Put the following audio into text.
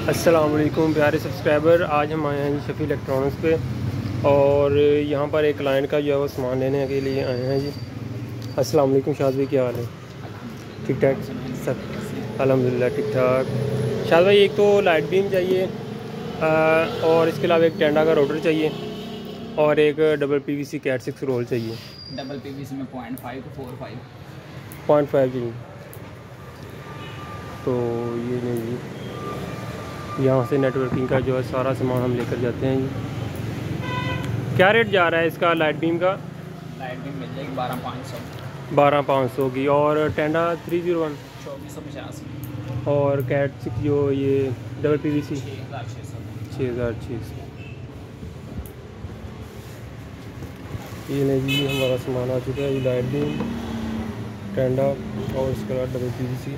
अस्सलाम वालेकुम प्यारे सब्सक्राइबर। आज हम आए हैं जी शफ़ी इलेक्ट्रॉनिक्स पे और यहाँ पर एक क्लाइंट का जो है वो सामान लेने के लिए आए हैं जी। अस्सलाम वालेकुम शाद भाई, क्या हाल है? ठीक ठाक सब, अल्हम्दुलिल्लाह ठीक ठाक। शाद भाई, एक तो लाइट बीम चाहिए और इसके अलावा एक टेंडा का रोटर चाहिए और एक डबल PVC कैट 6 रोल चाहिए। डबल PVC में 0.5 to 4.5 चाहिए। तो ये नहीं जी, यहाँ से नेटवर्किंग का जो है सारा सामान हम लेकर जाते हैं जी। क्या रेट जा रहा है इसका लाइट बीम का? लाइट भी मिल जाएगी 12,500 12,500 की। और टेंडा 301 2450 और कैट 6 जो ये डबल PVC 6,600 6,600। ये नहीं जी, हमारा सामान आ चुका है। ये लाइट बीम, टेंडा और इसके बाद डबल PVC।